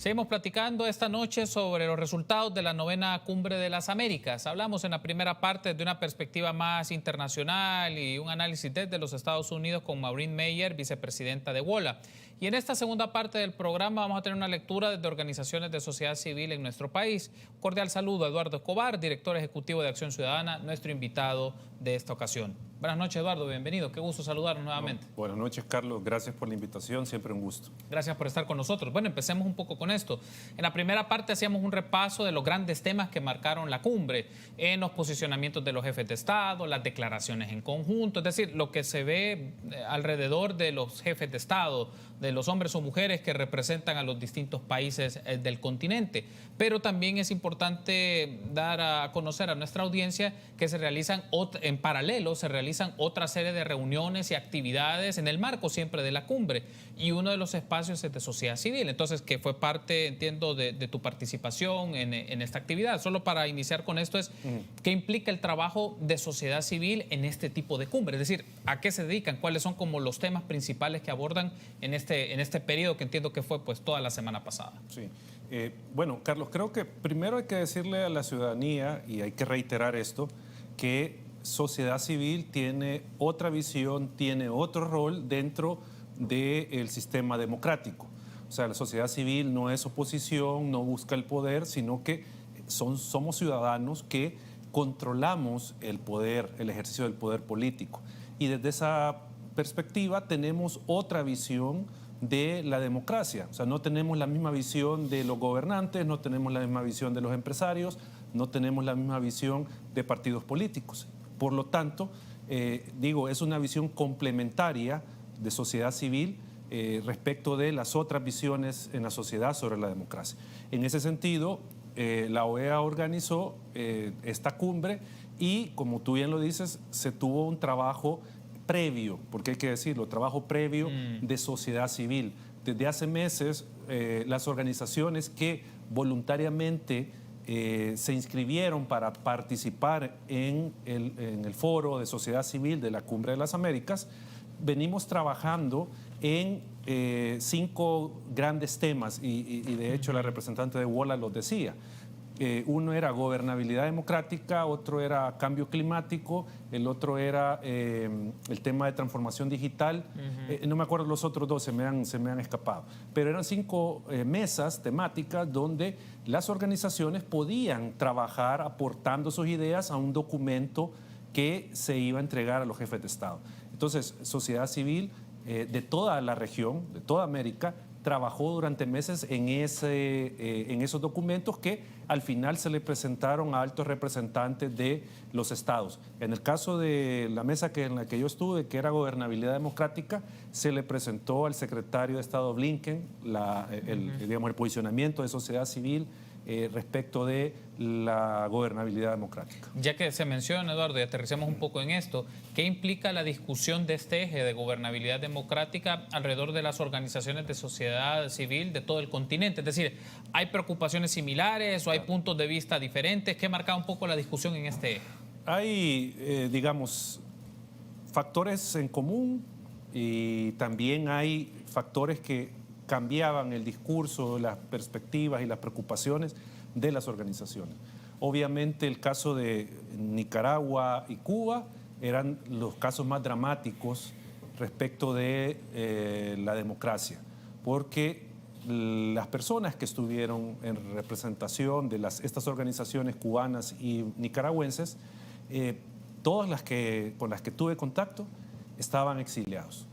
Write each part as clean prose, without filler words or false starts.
Seguimos platicando esta noche sobre los resultados de la novena Cumbre de las Américas. Hablamos en la primera parte de una perspectiva más internacional y un análisis desde los Estados Unidos con Maureen Meyer, vicepresidenta de WOLA. Y en esta segunda parte del programa vamos a tener una lectura desde organizaciones de sociedad civil en nuestro país. Cordial saludo a Eduardo Escobar, director ejecutivo de Acción Ciudadana, nuestro invitado de esta ocasión. Buenas noches, Eduardo, bienvenido. Qué gusto saludarnos nuevamente. Buenas noches, Carlos. Gracias por la invitación, siempre un gusto. Gracias por estar con nosotros. Bueno, empecemos un poco con esto. En la primera parte hacíamos un repaso de los grandes temas que marcaron la cumbre, en los posicionamientos de los jefes de Estado, las declaraciones en conjunto, es decir, lo que se ve alrededor de los jefes de Estado, de los hombres o mujeres que representan a los distintos países del continente. Pero también es importante dar a conocer a nuestra audiencia que se realizan en paralelo, se realizan otra serie de reuniones y actividades en el marco siempre de la cumbre. Y uno de los espacios es de sociedad civil. Entonces, que fue parte, entiendo, de tu participación en esta actividad. Solo para iniciar con esto es, ¿qué implica el trabajo de sociedad civil en este tipo de cumbre? Es decir, ¿a qué se dedican? ¿Cuáles son como los temas principales que abordan en este periodo que entiendo que fue pues toda la semana pasada? Sí. Bueno, Carlos, creo que primero hay que decirle a la ciudadanía, y hay que reiterar esto, que sociedad civil tiene otra visión, tiene otro rol dentro del sistema democrático. O sea, la sociedad civil no es oposición, no busca el poder, sino que somos ciudadanos que controlamos el poder, el ejercicio del poder político. Y desde esa perspectiva tenemos otra visión de la democracia. O sea, no tenemos la misma visión de los gobernantes, no tenemos la misma visión de los empresarios, no tenemos la misma visión de partidos políticos. Por lo tanto, es una visión complementaria de sociedad civil respecto de las otras visiones en la sociedad sobre la democracia. En ese sentido, la OEA organizó esta cumbre y, como tú bien lo dices, se tuvo un trabajo previo, porque hay que decirlo, trabajo previo de sociedad civil. Desde hace meses, las organizaciones que voluntariamente se inscribieron para participar en el foro de sociedad civil de la Cumbre de las Américas, venimos trabajando en 5 grandes temas y de hecho la representante de WOLA los decía. Uno era gobernabilidad democrática, otro era cambio climático, el otro era el tema de transformación digital. No me acuerdo los otros dos, se me han escapado. Pero eran 5 mesas temáticas donde las organizaciones podían trabajar aportando sus ideas a un documento que se iba a entregar a los jefes de Estado. Entonces, sociedad civil de toda la región, de toda América, trabajó durante meses en esos documentos que al final se le presentaron a altos representantes de los estados. En el caso de la mesa en la que yo estuve, que era gobernabilidad democrática, se le presentó al secretario de Estado Blinken el posicionamiento de sociedad civil respecto de la gobernabilidad democrática. Ya que se menciona, Eduardo, y aterricemos un poco en esto, ¿qué implica la discusión de este eje de gobernabilidad democrática alrededor de las organizaciones de sociedad civil de todo el continente? Es decir, ¿hay preocupaciones similares o hay puntos de vista diferentes? ¿Qué marca un poco la discusión en este eje? Hay, factores en común y también hay factores que cambiaban el discurso, las perspectivas y las preocupaciones de las organizaciones. Obviamente el caso de Nicaragua y Cuba eran los casos más dramáticos respecto de la democracia, porque las personas que estuvieron en representación de estas organizaciones cubanas y nicaragüenses, todas con las que tuve contacto estaban exiliados.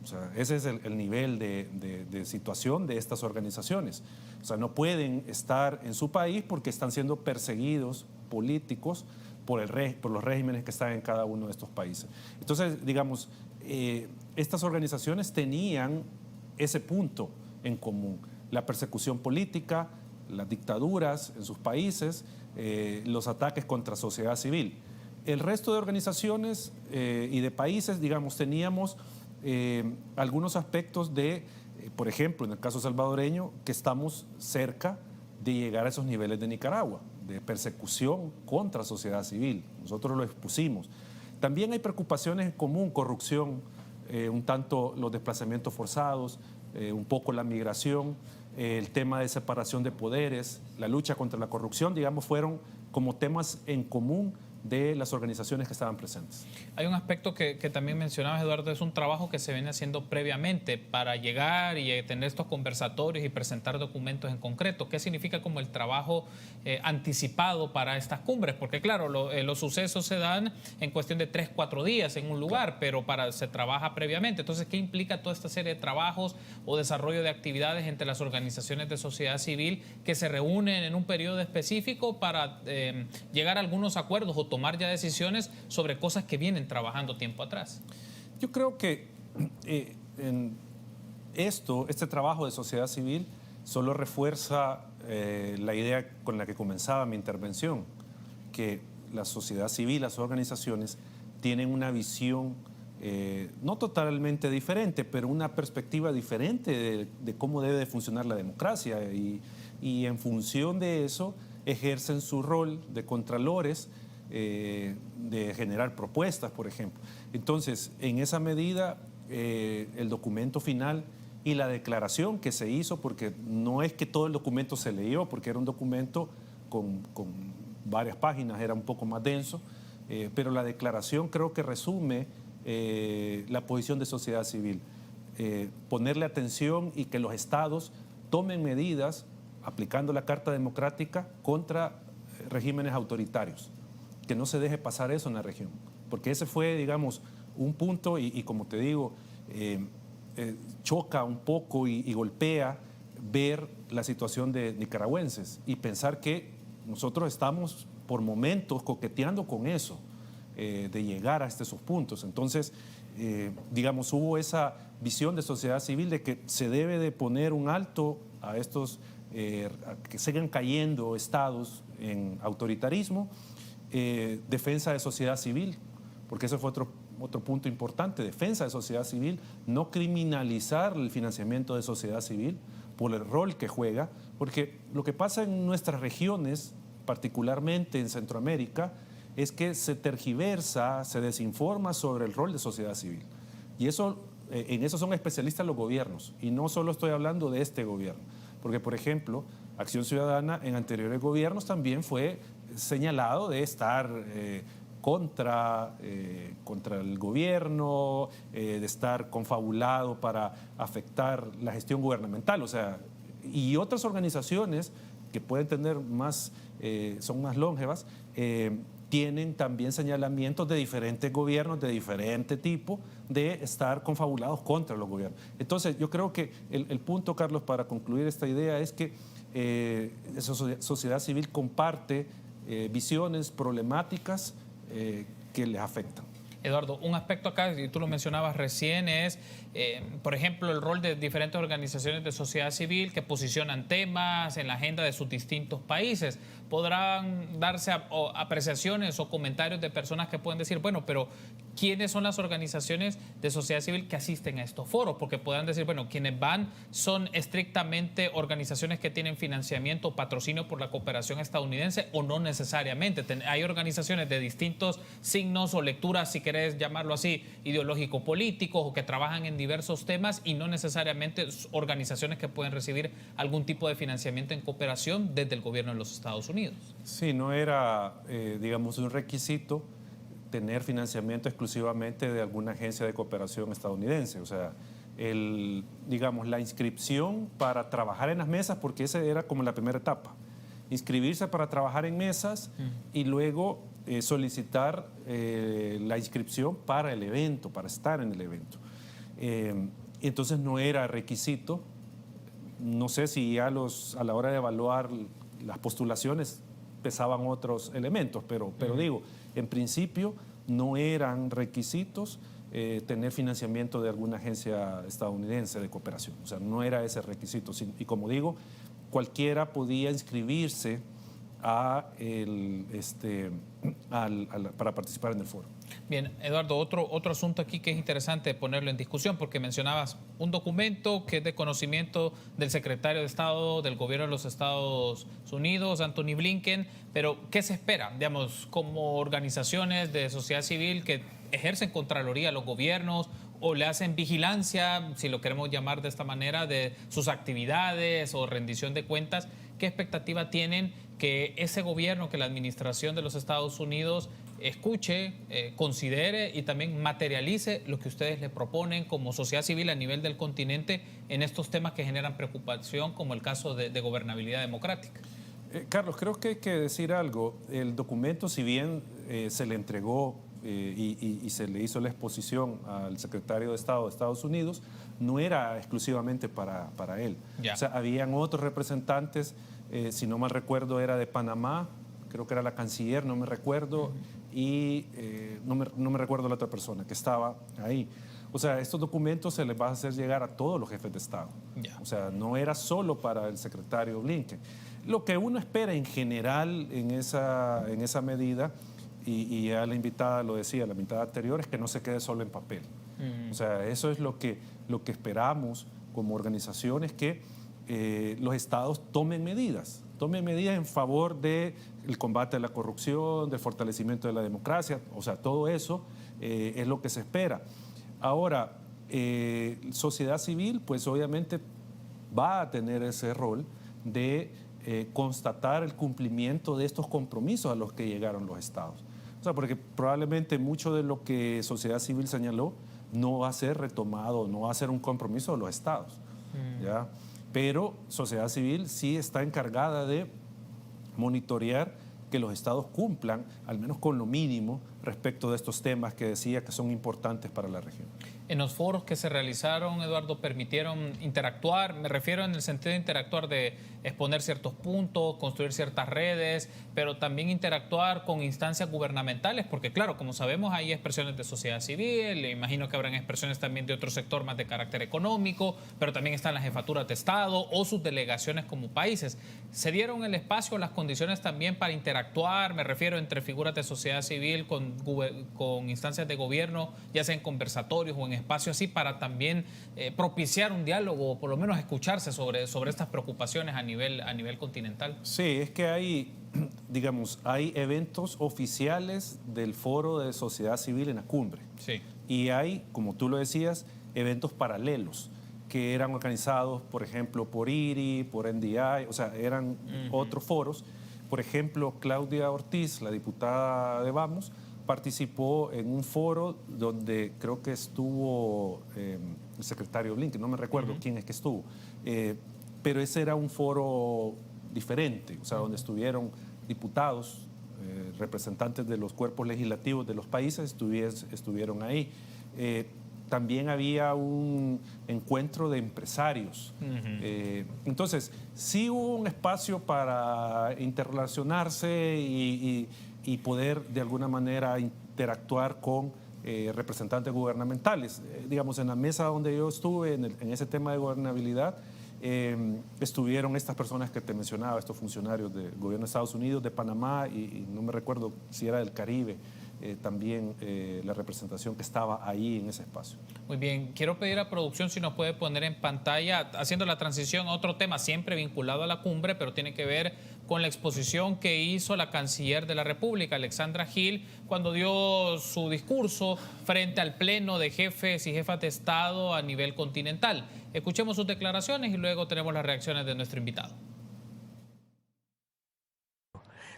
O sea, ese es el nivel de situación de estas organizaciones. O sea, no pueden estar en su país porque están siendo perseguidos políticos por los regímenes que están en cada uno de estos países. Entonces, estas organizaciones tenían ese punto en común: la persecución política, las dictaduras en sus países, los ataques contra sociedad civil. El resto de organizaciones y de países, teníamos algunos aspectos por ejemplo, en el caso salvadoreño, que estamos cerca de llegar a esos niveles de Nicaragua, de persecución contra sociedad civil. Nosotros lo expusimos. También hay preocupaciones en común: corrupción, un tanto los desplazamientos forzados, un poco la migración. el tema de separación de poderes, la lucha contra la corrupción, digamos, fueron como temas en común de las organizaciones que estaban presentes. Hay un aspecto que también mencionabas, Eduardo, es un trabajo que se viene haciendo previamente para llegar y tener estos conversatorios y presentar documentos en concreto. ¿Qué significa como el trabajo anticipado para estas cumbres? Porque claro, los sucesos se dan en cuestión de 3, 4 días en un lugar, pero se trabaja previamente. Entonces, ¿qué implica toda esta serie de trabajos o desarrollo de actividades entre las organizaciones de sociedad civil que se reúnen en un periodo específico para llegar a algunos acuerdos o tomar ya decisiones sobre cosas que vienen trabajando tiempo atrás? Yo creo que en este trabajo de sociedad civil solo refuerza la idea con la que comenzaba mi intervención, que la sociedad civil, las organizaciones, tienen una visión no totalmente diferente, pero una perspectiva diferente de cómo debe de funcionar la democracia y en función de eso ejercen su rol de contralores, de generar propuestas, por ejemplo. Entonces, en esa medida, el documento final y la declaración que se hizo, porque no es que todo el documento se leyó, porque era un documento con varias páginas, era un poco más denso, pero la declaración creo que resume la posición de sociedad civil. Ponerle atención y que los estados tomen medidas aplicando la Carta Democrática contra regímenes autoritarios. Que no se deje pasar eso en la región, porque ese fue, digamos, un punto y como te digo, choca un poco y golpea ver la situación de nicaragüenses y pensar que nosotros estamos por momentos coqueteando con eso, de llegar hasta esos puntos. Entonces, digamos, hubo esa visión de sociedad civil de que se debe de poner un alto a estos, a que sigan cayendo estados en autoritarismo. Defensa de sociedad civil, porque ese fue otro punto importante, defensa de sociedad civil, no criminalizar el financiamiento de sociedad civil por el rol que juega, porque lo que pasa en nuestras regiones, particularmente en Centroamérica, es que se tergiversa, se desinforma sobre el rol de sociedad civil. Y eso, en eso son especialistas los gobiernos, y no solo estoy hablando de este gobierno, porque por ejemplo, Acción Ciudadana en anteriores gobiernos también fue señalado de estar contra el gobierno, de estar confabulado para afectar la gestión gubernamental. O sea, y otras organizaciones que pueden tener más, son más longevas, tienen también señalamientos de diferentes gobiernos, de diferente tipo, de estar confabulados contra los gobiernos. Entonces, yo creo que el punto, Carlos, para concluir esta idea es que esa sociedad civil comparte visiones problemáticas que les afectan. Eduardo, un aspecto acá, y tú lo mencionabas recién, es, por ejemplo, el rol de diferentes organizaciones de sociedad civil que posicionan temas en la agenda de sus distintos países. Podrán darse apreciaciones o comentarios de personas que pueden decir, bueno, pero ¿quiénes son las organizaciones de sociedad civil que asisten a estos foros? Porque podrán decir, bueno, quienes van son estrictamente organizaciones que tienen financiamiento o patrocinio por la cooperación estadounidense o no necesariamente. Hay organizaciones de distintos signos o lecturas, si querés llamarlo así, ideológico-políticos o que trabajan en diversos temas y no necesariamente organizaciones que pueden recibir algún tipo de financiamiento en cooperación desde el gobierno de los Estados Unidos. Sí, no era, digamos, un requisito tener financiamiento exclusivamente de alguna agencia de cooperación estadounidense. O sea, digamos, la inscripción para trabajar en las mesas, porque esa era como la primera etapa. Inscribirse para trabajar en mesas y luego solicitar la inscripción para el evento, para estar en el evento. Entonces no era requisito. No sé si ya a la hora de evaluar las postulaciones pesaban otros elementos, pero digo, en principio no eran requisitos tener financiamiento de alguna agencia estadounidense de cooperación. O sea, no era ese requisito. Y como digo, cualquiera podía inscribirse para participar en el foro. Bien, Eduardo, otro asunto aquí que es interesante ponerlo en discusión, porque mencionabas un documento que es de conocimiento del secretario de Estado del gobierno de los Estados Unidos, Anthony Blinken, pero ¿qué se espera? Digamos, como organizaciones de sociedad civil que ejercen contraloría a los gobiernos o le hacen vigilancia, si lo queremos llamar de esta manera, de sus actividades o rendición de cuentas. ¿Qué expectativa tienen que ese gobierno, que la administración de los Estados Unidos escuche, considere y también materialice lo que ustedes le proponen como sociedad civil a nivel del continente en estos temas que generan preocupación, como el caso de gobernabilidad democrática? Carlos, creo que hay que decir algo. El documento, si bien se le entregó y se le hizo la exposición al secretario de Estado de Estados Unidos, no era exclusivamente para él. Ya. O sea, habían otros representantes, si no mal recuerdo era de Panamá, creo que era la canciller, no me recuerdo, y no me recuerdo la otra persona que estaba ahí. O sea, estos documentos se les va a hacer llegar a todos los jefes de Estado. Ya. O sea, no era solo para el secretario Blinken. Lo que uno espera en general en esa medida, y ya la invitada lo decía, la invitada anterior, es que no se quede solo en papel. O sea, eso es lo que esperamos como organizaciones, que los estados tomen medidas en favor del combate a la corrupción, del fortalecimiento de la democracia. O sea, todo eso es lo que se espera. Ahora, sociedad civil, pues obviamente va a tener ese rol de constatar el cumplimiento de estos compromisos a los que llegaron los estados. O sea, porque probablemente mucho de lo que sociedad civil señaló no va a ser retomado, no va a ser un compromiso de los estados, ¿ya? Pero sociedad civil sí está encargada de monitorear que los estados cumplan, al menos con lo mínimo, respecto de estos temas que decía que son importantes para la región. En los foros que se realizaron, Eduardo, permitieron interactuar, me refiero en el sentido de interactuar, de exponer ciertos puntos, construir ciertas redes, pero también interactuar con instancias gubernamentales, porque claro, como sabemos, hay expresiones de sociedad civil, le imagino que habrán expresiones también de otro sector más de carácter económico, pero también están las jefaturas de Estado o sus delegaciones como países. ¿Se dieron el espacio, las condiciones también para interactuar? Me refiero entre figuras de sociedad civil con instancias de gobierno, ya sea en conversatorios o en espacio así, para también propiciar un diálogo o por lo menos escucharse sobre estas preocupaciones a nivel continental. Sí, es que hay, digamos, hay eventos oficiales del Foro de Sociedad Civil en la cumbre. Sí. Y hay, como tú lo decías, eventos paralelos que eran organizados, por ejemplo, por IRI, por NDI, o sea, eran otros foros. Por ejemplo, Claudia Ortiz, la diputada de Vamos, participó en un foro donde creo que estuvo el secretario Blinken, no me recuerdo quién es que estuvo, pero ese era un foro diferente, o sea, donde estuvieron diputados, representantes de los cuerpos legislativos de los países, estuvieron ahí. También había un encuentro de empresarios. Entonces, sí hubo un espacio para interrelacionarse y poder de alguna manera interactuar con representantes gubernamentales. Digamos, en la mesa donde yo estuve, en ese tema de gobernabilidad, estuvieron estas personas que te mencionaba, estos funcionarios del gobierno de Estados Unidos, de Panamá y no me recuerdo si era del Caribe, también la representación que estaba ahí en ese espacio. Muy bien, quiero pedir a producción si nos puede poner en pantalla, haciendo la transición a otro tema siempre vinculado a la cumbre, pero tiene que ver con la exposición que hizo la canciller de la República, Alexandra Gil, cuando dio su discurso frente al pleno de jefes y jefas de Estado a nivel continental. Escuchemos sus declaraciones y luego tenemos las reacciones de nuestro invitado.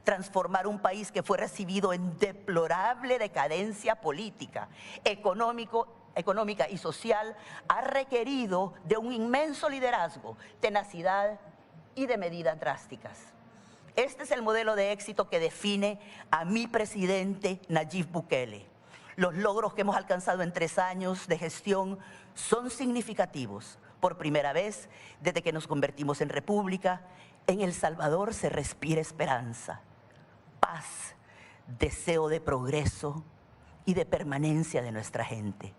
Transformar un país que fue recibido en deplorable decadencia política, económica y social ha requerido de un inmenso liderazgo, tenacidad y de medidas drásticas. Este es el modelo de éxito que define a mi presidente Nayib Bukele. Los logros que hemos alcanzado en 3 años de gestión son significativos. Por primera vez, desde que nos convertimos en república, en El Salvador se respira esperanza, paz, deseo de progreso y de permanencia de nuestra gente.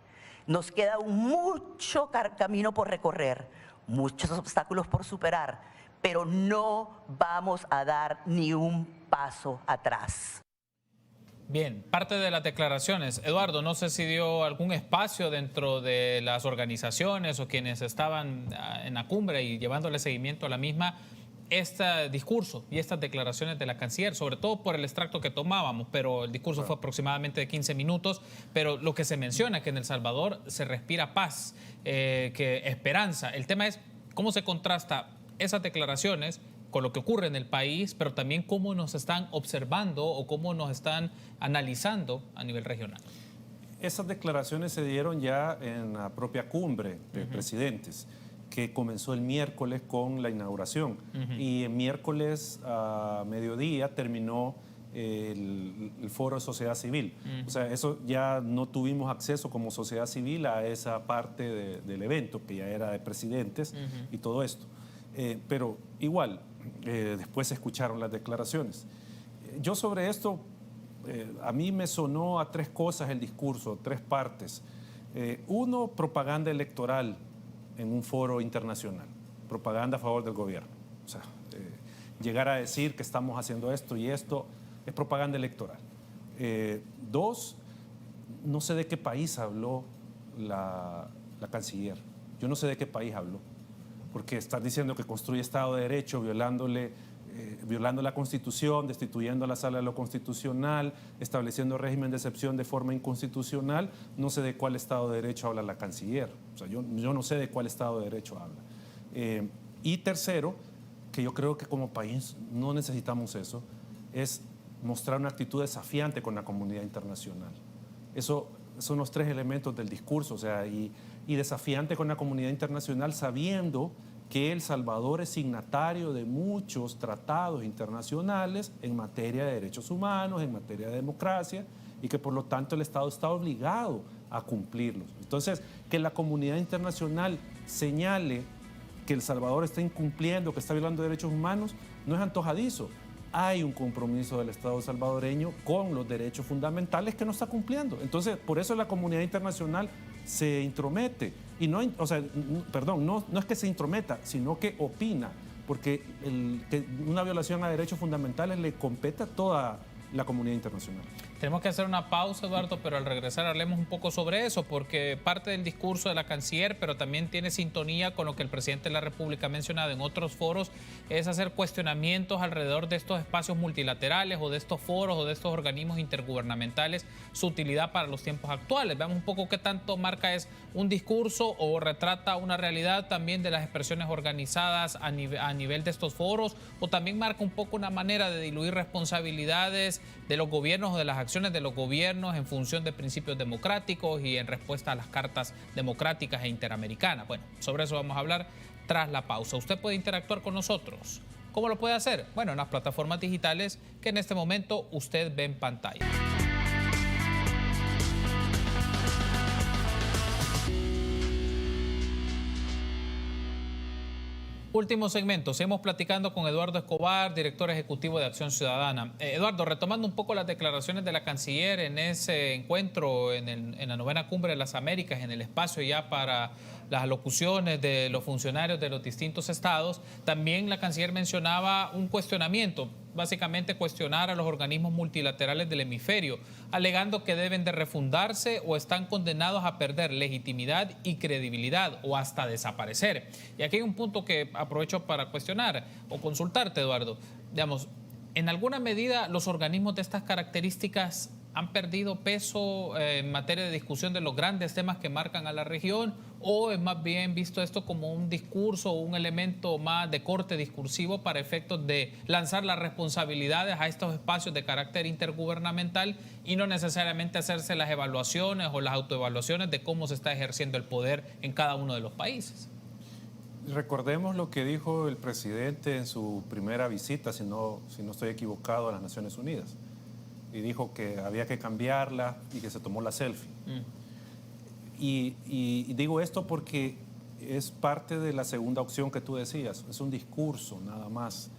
Nos queda mucho camino por recorrer, muchos obstáculos por superar, pero no vamos a dar ni un paso atrás. Bien, parte de las declaraciones. Eduardo, no sé si dio algún espacio dentro de las organizaciones o quienes estaban en la cumbre y llevándole seguimiento a la misma, este discurso y estas declaraciones de la canciller, sobre todo por el extracto que tomábamos, pero el discurso fue aproximadamente de 15 minutos, pero lo que se menciona es que en El Salvador se respira paz, que esperanza. El tema es cómo se contrasta esas declaraciones con lo que ocurre en el país, pero también cómo nos están observando o cómo nos están analizando a nivel regional. Esas declaraciones se dieron ya en la propia cumbre de presidentes, que comenzó el miércoles con la inauguración. Y el miércoles a mediodía terminó el foro de sociedad civil. O sea, eso ya no tuvimos acceso como sociedad civil a esa parte del evento, que ya era de presidentes y todo esto. Pero igual, después se escucharon las declaraciones. Yo sobre esto, a mí me sonó a tres cosas el discurso, tres partes. Uno, propaganda electoral en un foro internacional, propaganda a favor del gobierno. O sea, llegar a decir que estamos haciendo esto y esto es propaganda electoral. Dos, no sé de qué país habló la canciller. Yo no sé de qué país habló, porque están diciendo que construye Estado de Derecho violando la Constitución, destituyendo a la Sala de lo Constitucional, estableciendo régimen de excepción de forma inconstitucional. No sé de cuál Estado de Derecho habla la canciller. O sea, yo no sé de cuál Estado de Derecho habla. Y tercero, que yo creo que como país no necesitamos eso, es mostrar una actitud desafiante con la comunidad internacional. Eso son los tres elementos del discurso, o sea, y desafiante con la comunidad internacional, sabiendo que El Salvador es signatario de muchos tratados internacionales en materia de derechos humanos, en materia de democracia, y que por lo tanto el Estado está obligado a cumplirlos. Entonces, que la comunidad internacional señale que El Salvador está incumpliendo, que está violando derechos humanos, no es antojadizo. Hay un compromiso del Estado salvadoreño con los derechos fundamentales que no está cumpliendo. Entonces, por eso la comunidad internacional se intromete. Y no, o sea, perdón, no es que se intrometa, sino que opina, porque que una violación a derechos fundamentales le compete a toda la comunidad internacional. Tenemos que hacer una pausa, Eduardo, pero al regresar hablemos un poco sobre eso, porque parte del discurso de la canciller, pero también tiene sintonía con lo que el presidente de la República ha mencionado en otros foros, es hacer cuestionamientos alrededor de estos espacios multilaterales o de estos foros o de estos organismos intergubernamentales, su utilidad para los tiempos actuales. Veamos un poco qué tanto marca es un discurso o retrata una realidad también de las expresiones organizadas a nivel de estos foros, o también marca un poco una manera de diluir responsabilidades de los gobiernos o de las acciones de los gobiernos en función de principios democráticos y en respuesta a las cartas democráticas e interamericanas. Bueno, sobre eso vamos a hablar tras la pausa. Usted puede interactuar con nosotros. ¿Cómo lo puede hacer? Bueno, en las plataformas digitales que en este momento usted ve en pantalla. Último segmento, seguimos platicando con Eduardo Escobar, director ejecutivo de Acción Ciudadana. Eduardo, retomando un poco las declaraciones de la canciller en ese encuentro en la 9ª Cumbre de las Américas, en el espacio ya para las alocuciones de los funcionarios de los distintos estados, también la canciller mencionaba un cuestionamiento, básicamente cuestionar a los organismos multilaterales del hemisferio, alegando que deben de refundarse o están condenados a perder legitimidad y credibilidad o hasta desaparecer. Y aquí hay un punto que aprovecho para cuestionar o consultarte, Eduardo. Digamos, en alguna medida los organismos de estas características han perdido peso en materia de discusión de los grandes temas que marcan a la región, o es más bien visto esto como un discurso o un elemento más de corte discursivo para efectos de lanzar las responsabilidades a estos espacios de carácter intergubernamental y no necesariamente hacerse las evaluaciones o las autoevaluaciones de cómo se está ejerciendo el poder en cada uno de los países? Recordemos lo que dijo el presidente en su primera visita, si no estoy equivocado, a las Naciones Unidas. Y dijo que había que cambiarla y que se tomó la selfie. Y digo esto porque es parte de la segunda opción que tú decías. Es un discurso nada más,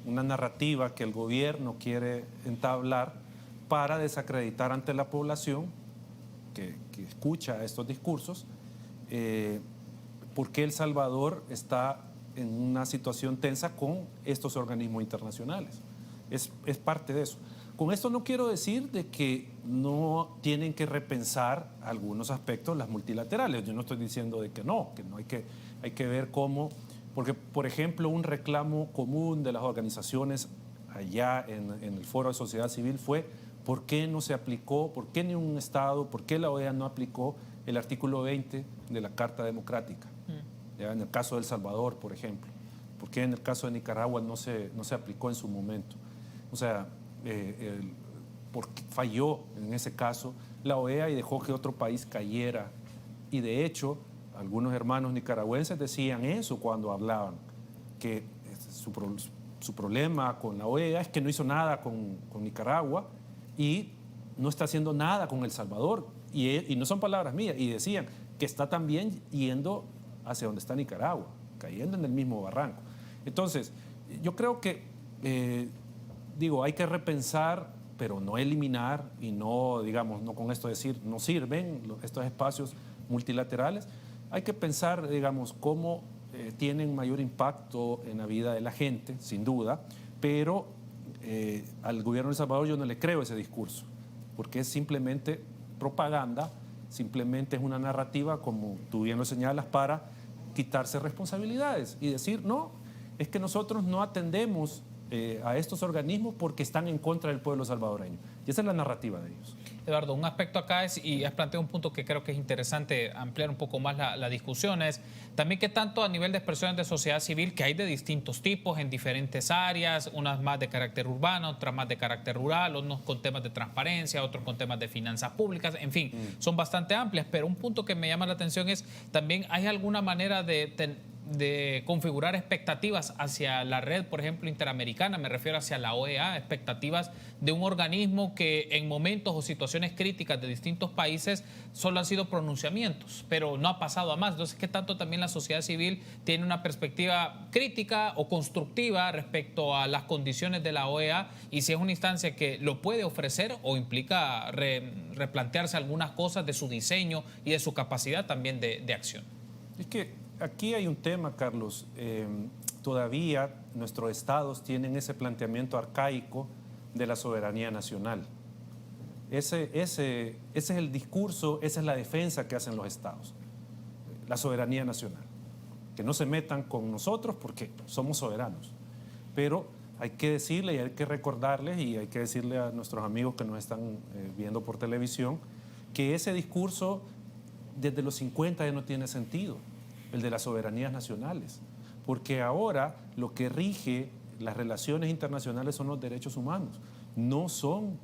una narrativa que el gobierno quiere entablar para desacreditar ante la población que escucha estos discursos por qué El Salvador está en una situación tensa con estos organismos internacionales. Es parte de eso. Con esto no quiero decir de que no tienen que repensar algunos aspectos las multilaterales. Yo no estoy diciendo de que no hay que ver cómo Porque, por ejemplo, un reclamo común de las organizaciones allá en el Foro de Sociedad Civil fue ¿por qué no se aplicó, por qué ni un Estado, por qué la OEA no aplicó el artículo 20 de la Carta Democrática? ¿Ya? En el caso de El Salvador, por ejemplo. ¿Por qué en el caso de Nicaragua no se aplicó en su momento? O sea, porque falló en ese caso la OEA y dejó que otro país cayera. Y de hecho, algunos hermanos nicaragüenses decían eso cuando hablaban, que su problema con la OEA es que no hizo nada con Nicaragua y no está haciendo nada con El Salvador. Y no son palabras mías. Y decían que está también yendo hacia donde está Nicaragua, cayendo en el mismo barranco. Entonces, yo creo que, hay que repensar, pero no eliminar y no, digamos, no con esto decir no sirven estos espacios multilaterales. Hay que pensar, digamos, cómo tienen mayor impacto en la vida de la gente, sin duda, pero al gobierno de El Salvador yo no le creo ese discurso, porque es simplemente propaganda, simplemente es una narrativa, como tú bien lo señalas, para quitarse responsabilidades y decir, no, es que nosotros no atendemos a estos organismos porque están en contra del pueblo salvadoreño. Y esa es la narrativa de ellos. Eduardo, un aspecto acá es, y has planteado un punto que creo que es interesante ampliar un poco más la discusión, es también que tanto a nivel de expresiones de sociedad civil, que hay de distintos tipos en diferentes áreas, unas más de carácter urbano, otras más de carácter rural, unos con temas de transparencia, otros con temas de finanzas públicas, en fin, son bastante amplias, pero un punto que me llama la atención es también hay alguna manera de configurar expectativas hacia la red, por ejemplo, interamericana, me refiero hacia la OEA, expectativas de un organismo que en momentos o situaciones críticas de distintos países solo han sido pronunciamientos, pero no ha pasado a más. Entonces, ¿qué tanto también la sociedad civil tiene una perspectiva crítica o constructiva respecto a las condiciones de la OEA y si es una instancia que lo puede ofrecer o implica replantearse algunas cosas de su diseño y de su capacidad también de acción? Es que aquí hay un tema, Carlos. Todavía nuestros estados tienen ese planteamiento arcaico de la soberanía nacional. Ese es el discurso, esa es la defensa que hacen los estados. La soberanía nacional. Que no se metan con nosotros porque somos soberanos. Pero hay que decirle y hay que recordarles y hay que decirle a nuestros amigos que nos están viendo por televisión que ese discurso desde los 50 ya no tiene sentido, el de las soberanías nacionales, porque ahora lo que rige las relaciones internacionales son los derechos humanos, no son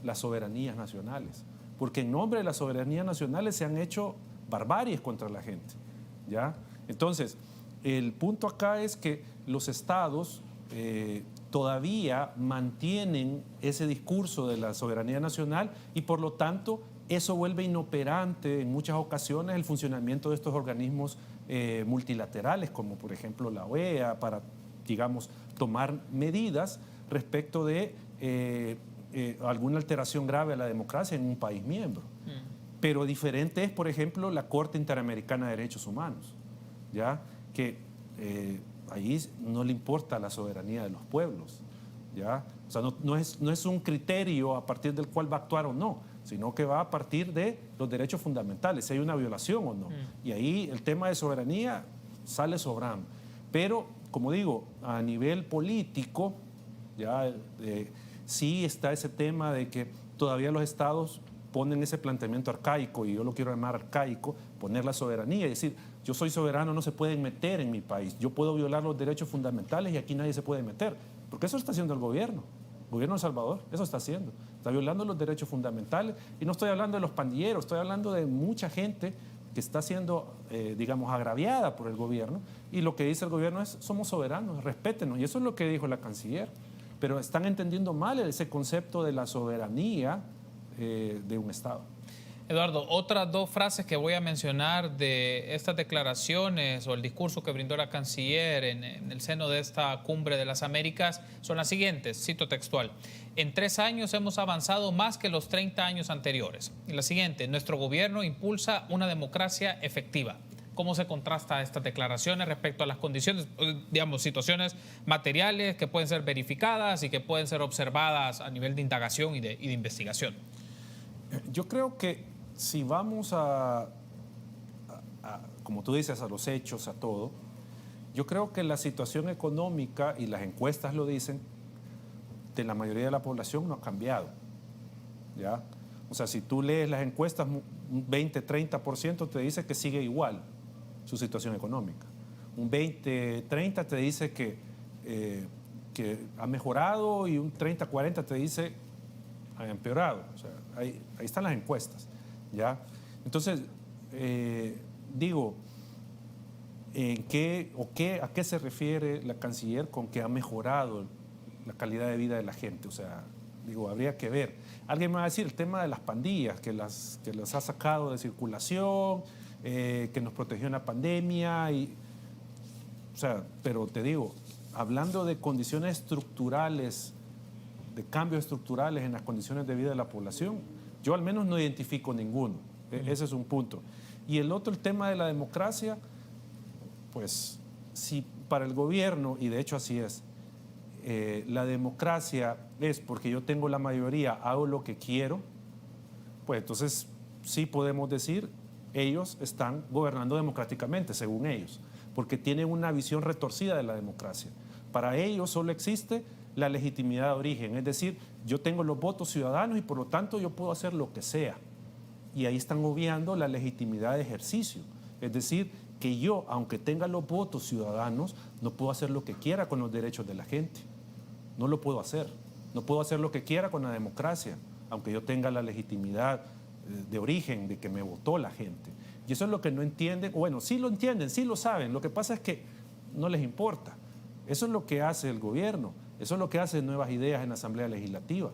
las soberanías nacionales, porque en nombre de las soberanías nacionales se han hecho barbaries contra la gente, ¿ya? Entonces, el punto acá es que los estados todavía mantienen ese discurso de la soberanía nacional y por lo tanto eso vuelve inoperante en muchas ocasiones el funcionamiento de estos organismos multilaterales, como por ejemplo la OEA, para, digamos, tomar medidas respecto de alguna alteración grave a la democracia en un país miembro. Pero diferente es, por ejemplo, la Corte Interamericana de Derechos Humanos, ¿ya? Que ahí no le importa la soberanía de los pueblos, ¿ya? O sea, no es un criterio a partir del cual va a actuar o no, sino que va a partir de los derechos fundamentales, si hay una violación o no. Y ahí el tema de soberanía sale sobrando. Pero, como digo, a nivel político, ya sí está ese tema de que todavía los estados ponen ese planteamiento arcaico, y yo lo quiero llamar arcaico, poner la soberanía y decir, yo soy soberano, no se pueden meter en mi país, yo puedo violar los derechos fundamentales y aquí nadie se puede meter, porque eso está haciendo el gobierno de El Salvador, eso está haciendo, está violando los derechos fundamentales, y no estoy hablando de los pandilleros, estoy hablando de mucha gente que está siendo, digamos, agraviada por el gobierno, y lo que dice el gobierno es, somos soberanos, respétenos, y eso es lo que dijo la canciller, pero están entendiendo mal ese concepto de la soberanía de un Estado. Eduardo, otras dos frases que voy a mencionar de estas declaraciones o el discurso que brindó la canciller en el seno de esta cumbre de las Américas son las siguientes, cito textual: en 3 años hemos avanzado más que los 30 años anteriores. Y la siguiente, nuestro gobierno impulsa una democracia efectiva. ¿Cómo se contrasta estas declaraciones respecto a las condiciones, digamos, situaciones materiales que pueden ser verificadas y que pueden ser observadas a nivel de indagación y de investigación? Yo creo que si vamos como tú dices, a los hechos, a todo, Yo creo que la situación económica, y las encuestas lo dicen, de la mayoría de la población no ha cambiado, ¿ya? O sea, si tú lees las encuestas, un 20-30% te dice que sigue igual su situación económica. Un 20-30% te dice que ha mejorado, y un 30-40% te dice ha empeorado. O sea, ahí están las encuestas, ¿ya? Entonces, digo, ¿a qué se refiere la canciller con que ha mejorado la calidad de vida de la gente? O sea, digo, habría que ver. Alguien me va a decir el tema de las pandillas, que las ha sacado de circulación, que nos protegió en la pandemia. O sea, pero te digo, hablando de condiciones estructurales, de cambios estructurales en las condiciones de vida de la población, yo al menos no identifico ninguno. Ese es un punto. Y el otro, el tema de la democracia, pues si para el gobierno, y de hecho así es, la democracia es porque yo tengo la mayoría, hago lo que quiero, pues entonces sí podemos decir, ellos están gobernando democráticamente, según ellos, porque tienen una visión retorcida de la democracia. Para ellos solo existe la legitimidad de origen, es decir, yo tengo los votos ciudadanos y por lo tanto yo puedo hacer lo que sea. Y ahí están obviando la legitimidad de ejercicio, es decir, que yo, aunque tenga los votos ciudadanos, no puedo hacer lo que quiera con los derechos de la gente. No lo puedo hacer. No puedo hacer lo que quiera con la democracia, aunque yo tenga la legitimidad de origen de que me votó la gente. Y eso es lo que no entienden. Bueno, sí lo entienden, sí lo saben. Lo que pasa es que no les importa. Eso es lo que hace el gobierno. Eso es lo que hace Nuevas Ideas en la Asamblea Legislativa.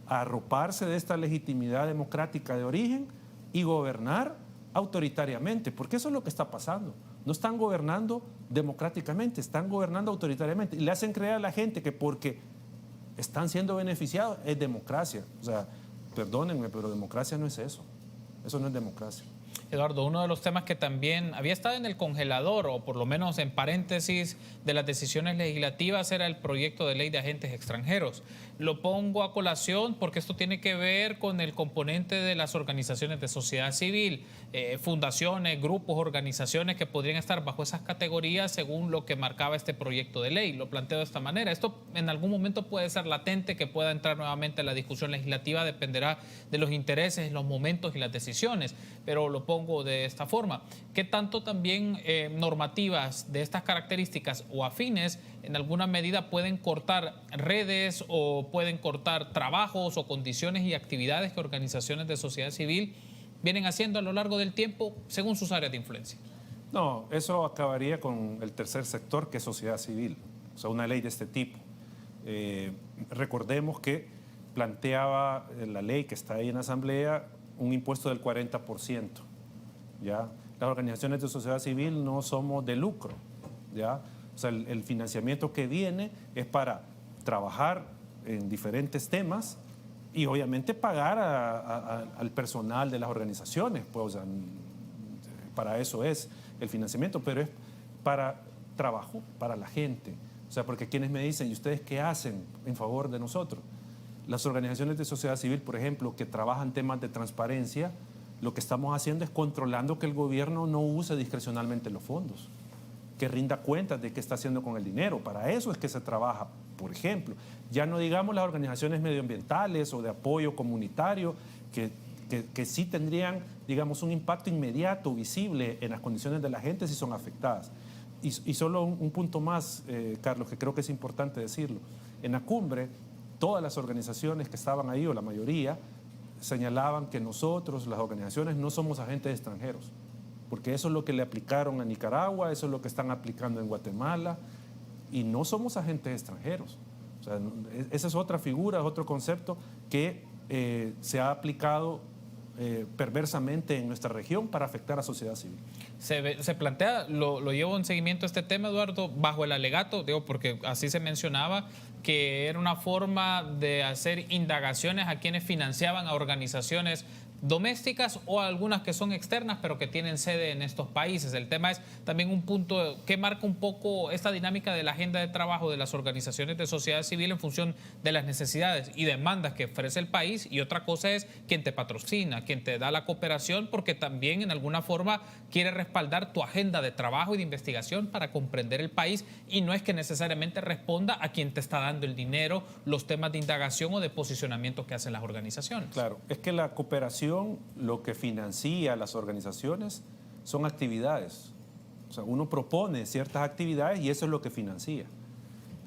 Arroparse de esta legitimidad democrática de origen y gobernar autoritariamente, porque eso es lo que está pasando. No están gobernando democráticamente, están gobernando autoritariamente. Y le hacen creer a la gente que porque están siendo beneficiados es democracia. O sea, perdónenme, pero democracia no es eso. Eso no es democracia. Eduardo, uno de los temas que también había estado en el congelador, o por lo menos en paréntesis de las decisiones legislativas, era el proyecto de ley de agentes extranjeros. Lo pongo a colación porque esto tiene que ver con el componente de las organizaciones de sociedad civil, fundaciones, grupos, organizaciones que podrían estar bajo esas categorías según lo que marcaba este proyecto de ley. Lo planteo de esta manera. Esto en algún momento puede ser latente, que pueda entrar nuevamente a la discusión legislativa, dependerá de los intereses, los momentos y las decisiones, pero lo pongo de esta forma. ¿Qué tanto también normativas de estas características o afines en alguna medida pueden cortar redes o pueden cortar trabajos o condiciones y actividades que organizaciones de sociedad civil vienen haciendo a lo largo del tiempo según sus áreas de influencia? No, eso acabaría con el tercer sector, que es sociedad civil, o sea, una ley de este tipo. Recordemos que planteaba la ley que está ahí en la Asamblea un impuesto del 40%, ¿ya? Las organizaciones de sociedad civil no somos de lucro, ¿ya? O sea, el financiamiento que viene es para trabajar en diferentes temas y obviamente pagar al personal de las organizaciones, pues, o sea, para eso es el financiamiento, pero es para trabajo, para la gente. O sea, porque quienes me dicen, ¿y ustedes qué hacen en favor de nosotros? Las organizaciones de sociedad civil, por ejemplo, que trabajan temas de transparencia, lo que estamos haciendo es controlando que el gobierno no use discrecionalmente los fondos, que rinda cuentas de qué está haciendo con el dinero. Para eso es que se trabaja, por ejemplo. Ya no digamos las organizaciones medioambientales o de apoyo comunitario, que sí tendrían, digamos, un impacto inmediato, visible en las condiciones de la gente si son afectadas. Y solo un punto más, Carlos, que creo que es importante decirlo. En la cumbre, todas las organizaciones que estaban ahí, o la mayoría, señalaban que nosotros, las organizaciones, no somos agentes extranjeros, porque eso es lo que le aplicaron a Nicaragua, eso es lo que están aplicando en Guatemala, y no somos agentes extranjeros. O sea, esa es otra figura, es otro concepto que se ha aplicado perversamente en nuestra región para afectar a sociedad civil. Se plantea, lo llevo en seguimiento a este tema, Eduardo, bajo el alegato, digo, porque así se mencionaba, que era una forma de hacer indagaciones a quienes financiaban a organizaciones domésticas o algunas que son externas pero que tienen sede en estos países. El tema es también un punto que marca un poco esta dinámica de la agenda de trabajo de las organizaciones de sociedad civil en función de las necesidades y demandas que ofrece el país, y otra cosa es quien te patrocina, quien te da la cooperación, porque también en alguna forma quiere respaldar tu agenda de trabajo y de investigación para comprender el país, y no es que necesariamente responda a quien te está dando el dinero, los temas de indagación o de posicionamiento que hacen las organizaciones. Claro, es que la cooperación, lo que financia las organizaciones son actividades. O sea, uno propone ciertas actividades y eso es lo que financia.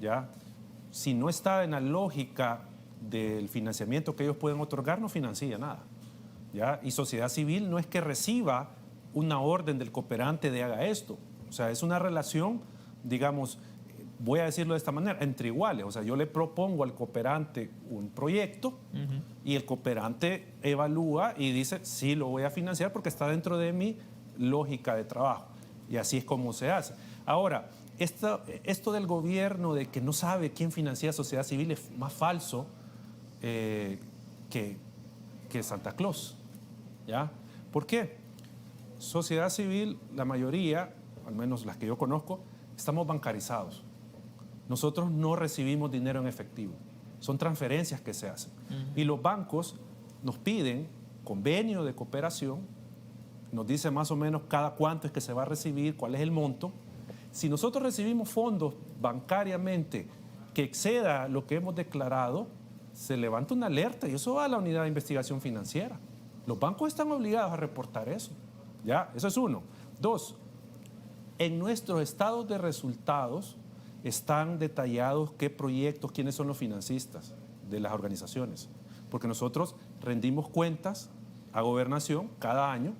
¿Ya? Si no está en la lógica del financiamiento que ellos pueden otorgar, no financia nada. ¿Ya? Y sociedad civil no es que reciba una orden del cooperante de haga esto. O sea, es una relación, digamos, voy a decirlo de esta manera, entre iguales. O sea, yo le propongo al cooperante un proyecto y el cooperante evalúa y dice, sí, lo voy a financiar porque está dentro de mi lógica de trabajo. Y así es como se hace. Ahora, esto del gobierno de que no sabe quién financia sociedad civil es más falso que Santa Claus. ¿Ya? ¿Por qué? Sociedad civil, la mayoría, al menos las que yo conozco, estamos bancarizados. Nosotros no recibimos dinero en efectivo, son transferencias que se hacen. Y los bancos nos piden convenio de cooperación, nos dice más o menos cada cuánto es que se va a recibir, cuál es el monto. Si nosotros recibimos fondos bancariamente que exceda lo que hemos declarado, se levanta una alerta y eso va a la unidad de investigación financiera. Los bancos están obligados a reportar eso. ¿Ya? Eso es uno. Dos, en nuestros estados de resultados están detallados qué proyectos, quiénes son los financistas de las organizaciones. Porque nosotros rendimos cuentas a Gobernación cada año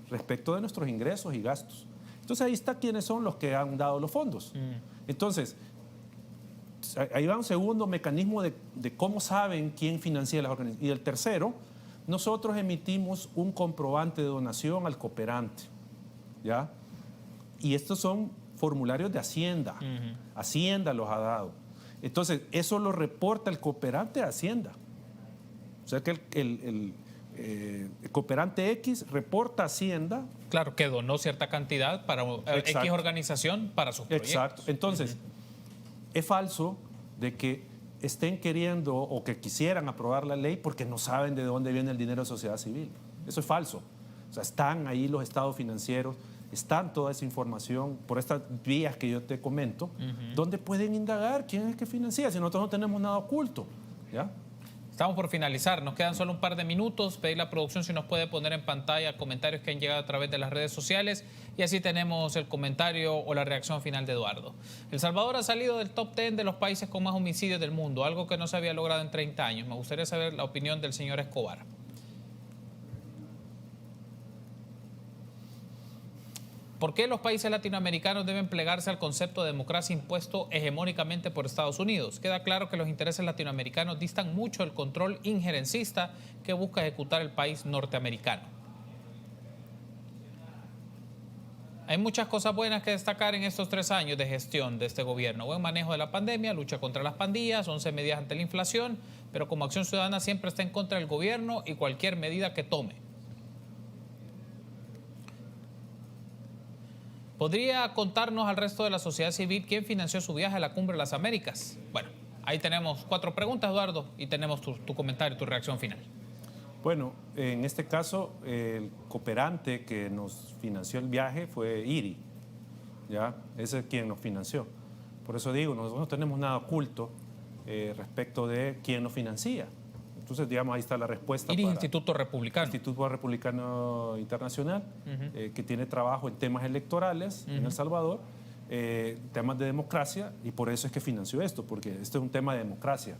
respecto de nuestros ingresos y gastos. Entonces ahí está quiénes son los que han dado los fondos. Entonces, ahí va un segundo mecanismo de cómo saben quién financia las organizaciones. Y el tercero, nosotros emitimos un comprobante de donación al cooperante. ¿Ya? Y estos son formularios de Hacienda. Hacienda los ha dado. Entonces, eso lo reporta el cooperante a Hacienda. O sea que el cooperante X reporta a Hacienda. Claro, que donó cierta cantidad para X organización para sus proyectos. Exacto. Entonces, es falso de que estén queriendo o que quisieran aprobar la ley porque no saben de dónde viene el dinero de sociedad civil. Eso es falso. O sea, están ahí los estados financieros, están toda esa información por estas vías que yo te comento, donde pueden indagar quién es que financia, si nosotros no tenemos nada oculto. ¿Ya? Estamos por finalizar, nos quedan solo un par de minutos. Pedir la producción si nos puede poner en pantalla comentarios que han llegado a través de las redes sociales y así tenemos el comentario o la reacción final de Eduardo. El Salvador ha salido del top 10 de los países con más homicidios del mundo, algo que no se había logrado en 30 años. Me gustaría saber la opinión del señor Escobar. ¿Por qué los países latinoamericanos deben plegarse al concepto de democracia impuesto hegemónicamente por Estados Unidos? Queda claro que los intereses latinoamericanos distan mucho del control injerencista que busca ejecutar el país norteamericano. Hay muchas cosas buenas que destacar en estos 3 años de gestión de este gobierno. Buen manejo de la pandemia, lucha contra las pandillas, 11 medidas ante la inflación, pero como Acción Ciudadana siempre está en contra del gobierno y cualquier medida que tome. ¿Podría contarnos al resto de la sociedad civil quién financió su viaje a la Cumbre de las Américas? Bueno, ahí tenemos 4 preguntas, Eduardo, y tenemos tu comentario, tu reacción final. Bueno, en este caso, el cooperante que nos financió el viaje fue IRI. ¿Ya? Ese es quien nos financió. Por eso digo, nosotros no tenemos nada oculto respecto de quién nos financia. Entonces, digamos, ahí está la respuesta. IRI, Instituto Republicano. Instituto Republicano Internacional, que tiene trabajo en temas electorales en El Salvador, temas de democracia, y por eso es que financió esto, porque esto es un tema de democracia,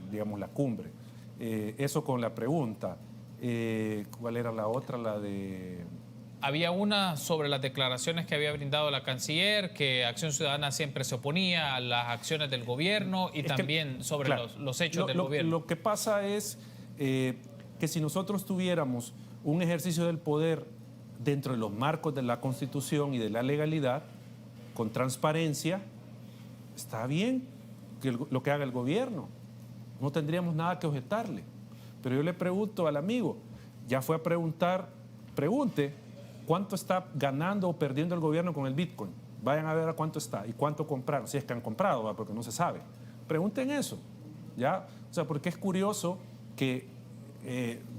digamos, la cumbre. Eso con la pregunta. ¿Cuál era la otra? La de... Había una sobre las declaraciones que había brindado la canciller, que Acción Ciudadana siempre se oponía a las acciones del gobierno y también sobre claro, los hechos del gobierno. Lo que pasa es que si nosotros tuviéramos un ejercicio del poder dentro de los marcos de la Constitución y de la legalidad, con transparencia, está bien que lo que haga el gobierno. No tendríamos nada que objetarle. Pero yo le pregunto al amigo, ya fue a preguntar, pregunte cuánto está ganando o perdiendo el gobierno con el Bitcoin. Vayan a ver a cuánto está y cuánto compraron, si es que han comprado, ¿va? Porque no se sabe. Pregunten eso, ¿ya? O sea, porque es curioso que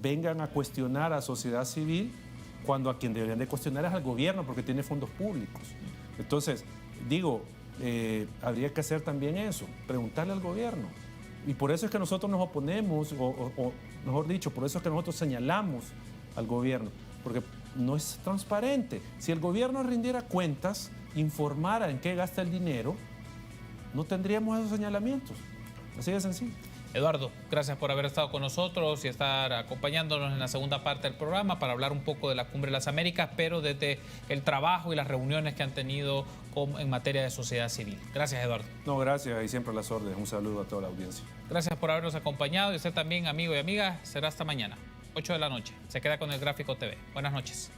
vengan a cuestionar a sociedad civil cuando a quien deberían de cuestionar es al gobierno porque tiene fondos públicos. Entonces, digo, habría que hacer también eso, preguntarle al gobierno. Y por eso es que nosotros nos oponemos, o mejor dicho, por eso es que nosotros señalamos al gobierno, porque no es transparente. Si el gobierno rindiera cuentas, informara en qué gasta el dinero, no tendríamos esos señalamientos. Así de sencillo. Eduardo, gracias por haber estado con nosotros y estar acompañándonos en la segunda parte del programa para hablar un poco de la Cumbre de las Américas, pero desde el trabajo y las reuniones que han tenido en materia de sociedad civil. Gracias, Eduardo. No, gracias y siempre a las órdenes. Un saludo a toda la audiencia. Gracias por habernos acompañado y usted también, amigo y amiga. Será hasta mañana, 8 de la noche. Se queda con El Gráfico TV. Buenas noches.